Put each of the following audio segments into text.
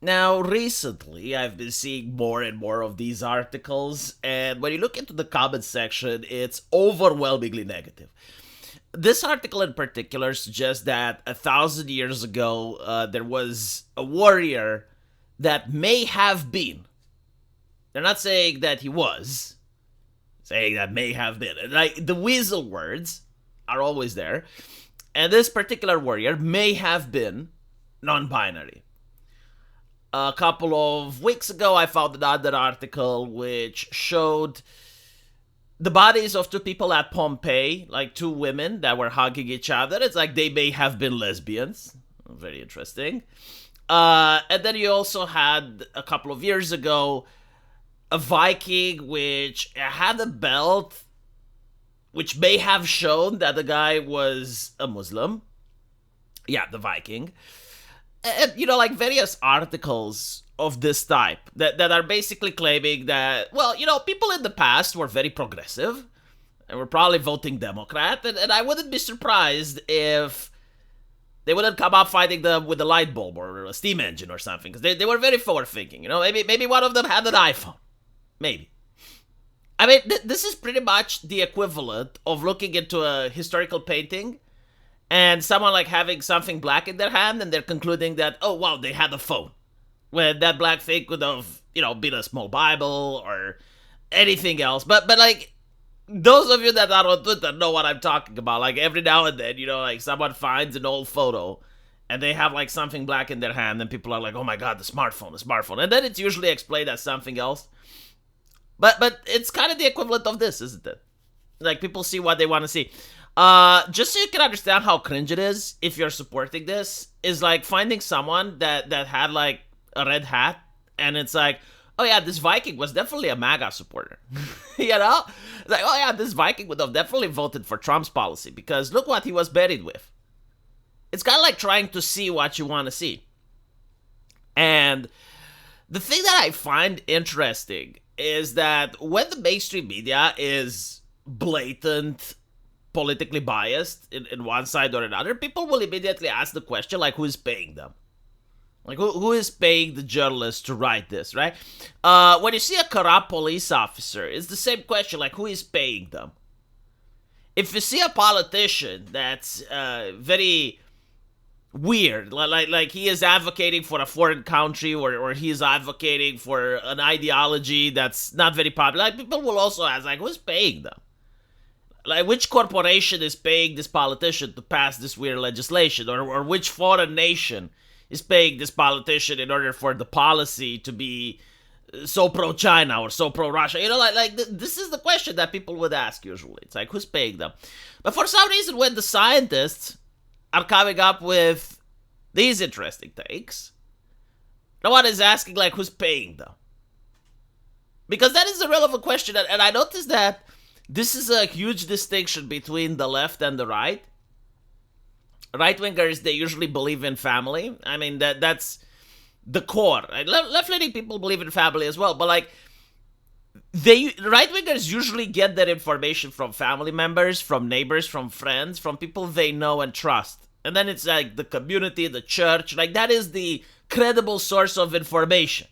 Now, recently, I've been seeing more and more of these articles, and when you look into the comments section, it's overwhelmingly negative. This article in particular suggests that 1,000 years ago, there was a warrior that may have been. They're not saying that he was, saying that may have been. Like, the weasel words are always there, and this particular warrior may have been non binary. A couple of weeks ago, I found another article which showed the bodies of two people at Pompeii, like two women that were hugging each other. It's like they may have been lesbians. Very interesting. And then you also had a couple of years ago a Viking which had a belt which may have shown that the guy was a Muslim. Yeah, the Viking. And, like various articles of this type that are basically claiming that, well, people in the past were very progressive and were probably voting Democrat, and I wouldn't be surprised if they wouldn't come up fighting them with a light bulb or a steam engine or something, because they were very forward thinking. Maybe one of them had an iPhone. Maybe. I mean, this is pretty much the equivalent of looking into a historical painting and someone like having something black in their hand and they're concluding that, oh, wow, they had a phone. When that black thing could have, been a small Bible or anything else. But like, those of you that are on Twitter know what I'm talking about. Like, every now and then, like someone finds an old photo and they have like something black in their hand and people are like, oh my God, the smartphone. And then it's usually explained as something else. But it's kind of the equivalent of this, isn't it? Like, people see what they want to see. Just so you can understand how cringe it is if you're supporting this, is like finding someone that had like a red hat and it's like, oh yeah, this Viking was definitely a MAGA supporter. Like, oh yeah, this Viking would have definitely voted for Trump's policy because look what he was buried with. It's kind of like trying to see what you want to see. And the thing that I find interesting is that when the mainstream media is blatant politically biased in one side or another, people will immediately ask the question, like, who is paying them? Like, who is paying the journalists to write this, right? When you see a corrupt police officer, it's the same question, like, who is paying them? If you see a politician that's very weird, like he is advocating for a foreign country or he is advocating for an ideology that's not very popular, like, people will also ask, like, who's paying them? Like, which corporation is paying this politician to pass this weird legislation? Or which foreign nation is paying this politician in order for the policy to be so pro-China or so pro-Russia? This is the question that people would ask usually. It's like, who's paying them? But for some reason, when the scientists are coming up with these interesting takes, no one is asking, like, who's paying them? Because that is a relevant question, and I noticed that this is a huge distinction between the left and the right. Right-wingers, they usually believe in family. I mean, that's the core. Left-leaning people believe in family as well, but like, right-wingers usually get their information from family members, from neighbors, from friends, from people they know and trust. And then it's like the community, the church, like that is the credible source of information.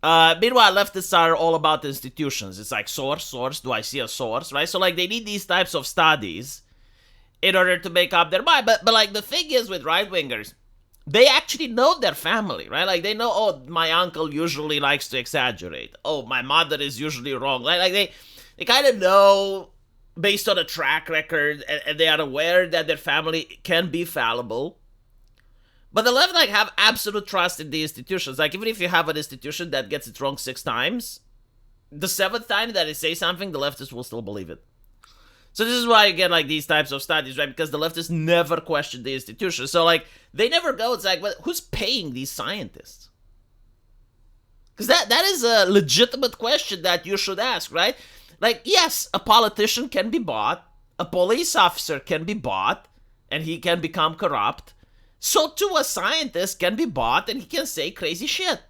Meanwhile, leftists are all about institutions. It's like, source, do I see a source, right? So like, they need these types of studies in order to make up their mind. But like, the thing is with right-wingers, they actually know their family, right? Like, they know, oh, my uncle usually likes to exaggerate. Oh, my mother is usually wrong. Like they kind of know based on a track record, and they are aware that their family can be fallible. But the left, like, have absolute trust in the institutions. Like, even if you have an institution that gets it wrong 6 times, the 7th time that they say something, the leftists will still believe it. So this is why you get, like, these types of studies, right? Because the leftists never question the institution. So, like, they never go, it's like, but who's paying these scientists? Because that is a legitimate question that you should ask, right? Like, yes, a politician can be bought, a police officer can be bought, and he can become corrupt. So too, a scientist can be bought and he can say crazy shit.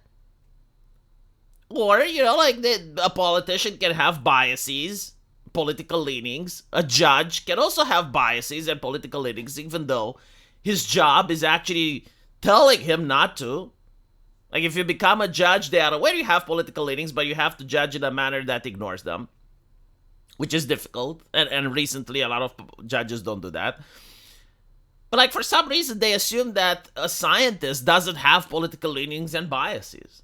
Or, a politician can have biases, political leanings. A judge can also have biases and political leanings, even though his job is actually telling him not to. Like if you become a judge, they are aware you have political leanings, but you have to judge in a manner that ignores them, which is difficult. And recently, a lot of judges don't do that. But like for some reason, they assume that a scientist doesn't have political leanings and biases.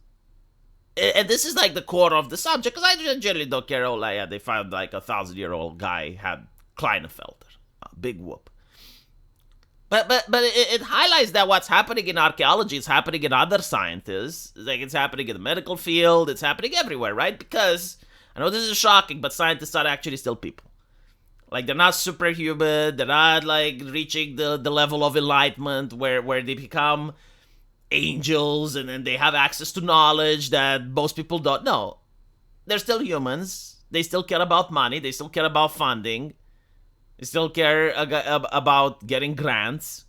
And this is like the core of the subject, because I generally don't care. Oh, like, yeah, they found like 1,000-year-old guy had Klinefelter. Big whoop. But it highlights that what's happening in archaeology is happening in other sciences. Like it's happening in the medical field. It's happening everywhere, right? Because I know this is shocking, but scientists are actually still people. Like they're not superhuman. They're not like reaching the level of enlightenment where they become angels and then they have access to knowledge that most people don't know. They're still humans. They still care about money. They still care about funding. They still care about getting grants.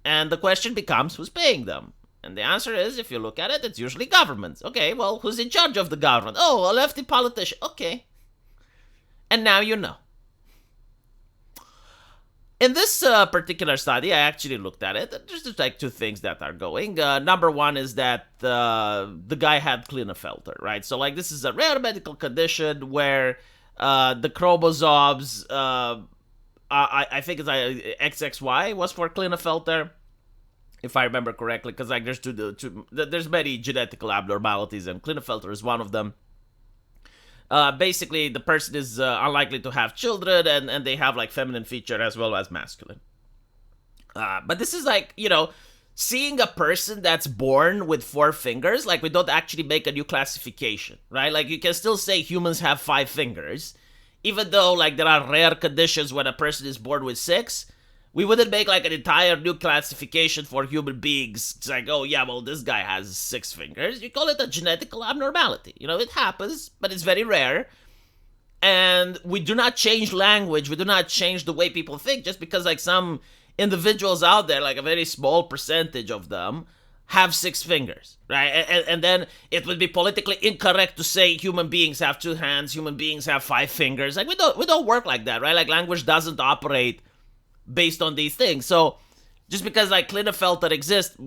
And the question becomes, who's paying them? And the answer is, if you look at it, it's usually governments. Okay, well, who's in charge of the government? Oh, a lefty politician. Okay. And now you know. In this particular study, I actually looked at it. There's just like two things that are going. Number one is that the guy had Klinefelter, right? So like this is a rare medical condition where the chromosomes, I think it's XXY was for Klinefelter, if I remember correctly, because like there's many genetical abnormalities, and Klinefelter is one of them. Basically, the person is unlikely to have children, and they have like feminine feature as well as masculine. But this is like, seeing a person that's born with 4 fingers, like we don't actually make a new classification, right? Like you can still say humans have 5 fingers, even though like there are rare conditions when a person is born with 6. We wouldn't make like an entire new classification for human beings. It's like, oh yeah, well this guy has 6 fingers. You call it a genetical abnormality. It happens, but it's very rare. And we do not change language. We do not change the way people think just because like some individuals out there, like a very small percentage of them, have 6 fingers, right? And then it would be politically incorrect to say human beings have 2 hands, human beings have 5 fingers. Like we don't work like that, right? Like language doesn't operate based on these things. So just because like Klinefelter exists,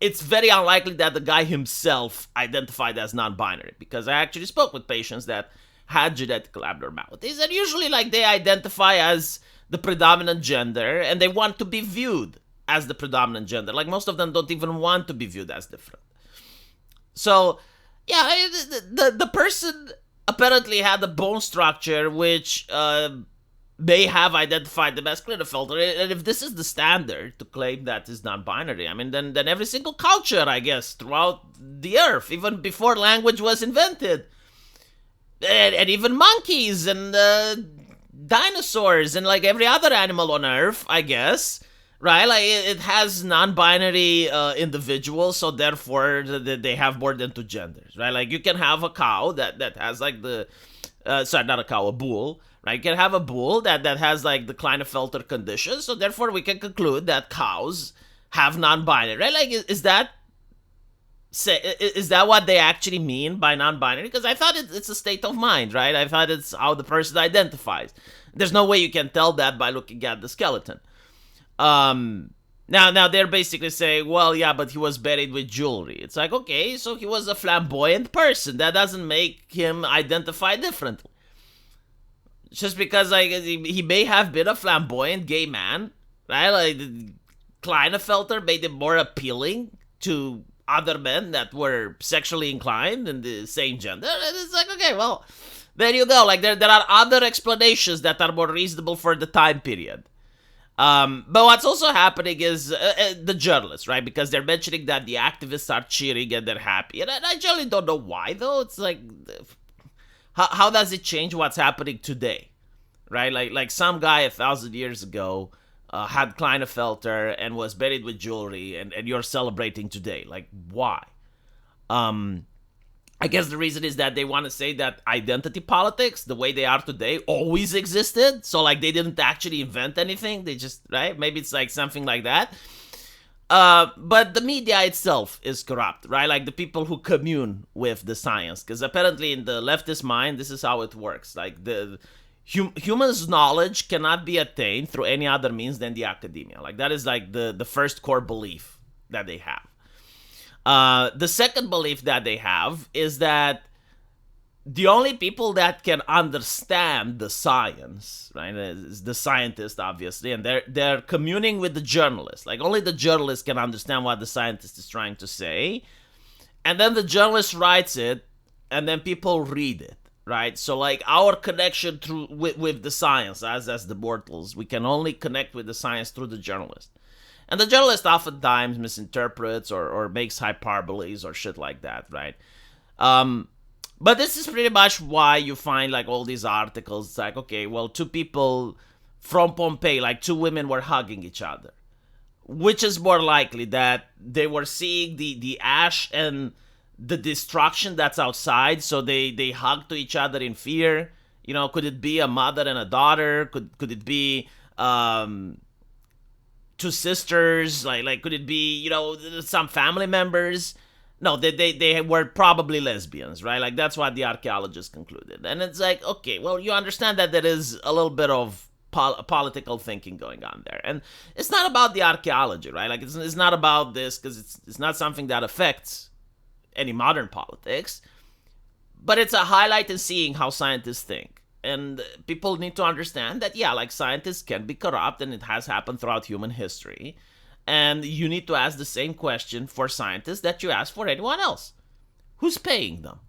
it's very unlikely that the guy himself identified as non-binary, because I actually spoke with patients that had genetical abnormalities, and usually like they identify as the predominant gender and they want to be viewed as the predominant gender. Like most of them don't even want to be viewed as different. So yeah, the person apparently had a bone structure which may have identified them as Klinefelter. And if this is the standard to claim that is non-binary, I mean, then every single culture, I guess, throughout the earth, even before language was invented, and even monkeys and dinosaurs and like every other animal on earth, I guess, right? Like it has non-binary individuals, so therefore they have more than 2 genders, right? Like you can have a cow that has like sorry, not a cow, a bull. Right? You can have a bull that has like the Klinefelter condition, so therefore we can conclude that cows have non-binary, right? Like, is that what they actually mean by non-binary? Because I thought it's a state of mind, right? I thought it's how the person identifies. There's no way you can tell that by looking at the skeleton. Now they're basically saying, well, yeah, but he was buried with jewelry. It's like, okay, so he was a flamboyant person. That doesn't make him identify differently. Just because like he may have been a flamboyant gay man, right? Like Klinefelter made him more appealing to other men that were sexually inclined in the same gender. And it's like, okay, well, there you go. Like there are other explanations that are more reasonable for the time period. But what's also happening is the journalists, right? Because they're mentioning that the activists are cheering and they're happy, and I generally don't know why though. It's like, how does it change what's happening today, right? Like some guy 1,000 years ago had Klinefelter and was buried with jewelry, and you're celebrating today. Like, why? I guess the reason is that they want to say that identity politics, the way they are today, always existed. So, like, they didn't actually invent anything. They just, right? Maybe it's like something like that. But the media itself is corrupt, right? Like the people who commune with the science. Because apparently in the leftist mind, this is how it works. Like the humans' knowledge cannot be attained through any other means than the academia. Like that is like the first core belief that they have. The second belief that they have is that the only people that can understand the science, right, is the scientist, obviously, and they're communing with the journalist. Like only the journalist can understand what the scientist is trying to say, and then the journalist writes it, and then people read it, right? So like our connection through with the science, as the mortals, we can only connect with the science through the journalist. And the journalist oftentimes misinterprets or makes hyperboles or shit like that, right? Um, but this is pretty much why you find like all these articles. It's like, okay, well, two people from Pompeii, like two women were hugging each other. Which is more likely, that they were seeing the ash and the destruction that's outside, so they hug to each other in fear? You know, could it be a mother and a daughter? Could it be two sisters? Like could it be, some family members? No, they were probably lesbians, right? Like that's what the archaeologists concluded. And it's like, okay, well, you understand that there is a little bit of political thinking going on there, and it's not about the archaeology, right? Like it's not about this, because it's not something that affects any modern politics, but it's a highlight in seeing how scientists think. And people need to understand that, yeah, like scientists can be corrupt, and it has happened throughout human history. And you need to ask the same question for scientists that you ask for anyone else: who's paying them?